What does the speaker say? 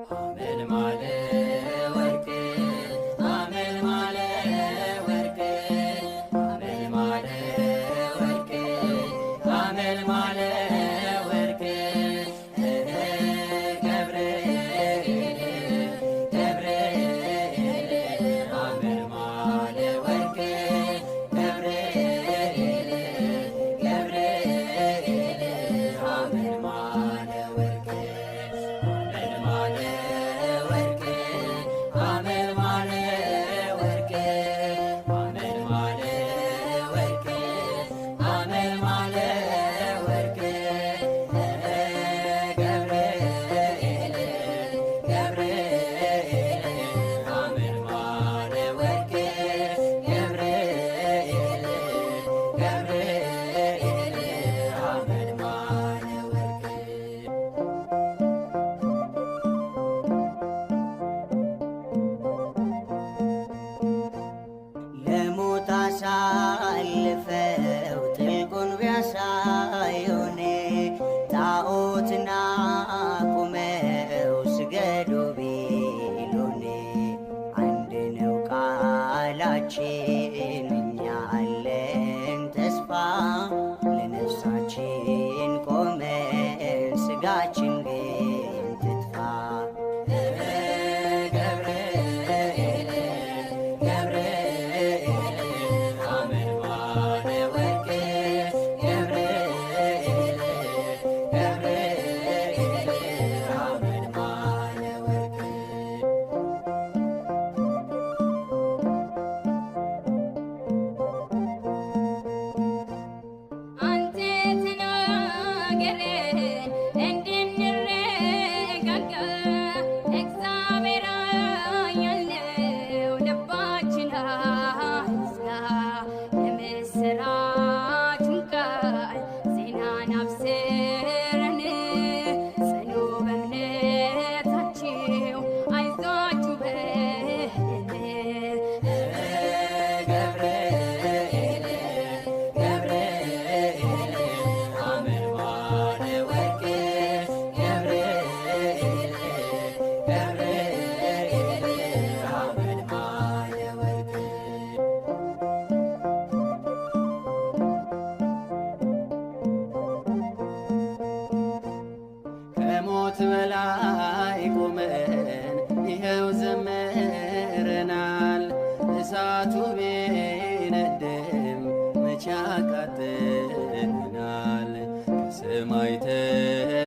አመልማለ ወርቅ አመልማለ ወርቅ አመልማለ ወርቅ አመልማለ ወርቅ ገብርኤል ገብርኤል አመልማለ ወርቅ ገብርኤል ገብርኤል አመልማለ ወርቅ አመልማለ ወርቅ አመልማለ ወርቅ አመልማለ ወርቅ አመልማለ ወርቅ ገብርኤል ገብርኤል አመልማለ ወርቅ ገብርኤል ገብርኤል አመልማለ ወርቅ ለሞት አሳልፈው ጥልቁን ቢያሳዩን ጣዖትን አቁመው ስገዱ ቢሉን አንድ ነው ቃላችን እኛ አለን ተስፋ ለነፍሳችን ቆመን ስጋችን ግን ትጥፋ። ገብርኤል ገብርኤል አመልማለ ወርቅ ገብርኤል ገብርኤል አመልማለ ወርቅ አንተ ተናገረን እንድንረጋጋ እግዚአብሔር ያለው ልባችን አይዝጋ። የምስራቹን ቃል ዜናን አብስረን ጽኑ በእምነታችሁ አይዟችሁ በለን። ገብርኤል ገብርኤል አመልማለ ወርቅ ገብርኤል ገብርኤል አመልማለ ወርቅ ከሞት በላይ ቆመን ይኸው ዘምረናል። እሳቱ ቢነድም መቼ ያቃጥለናል? ከሰማይ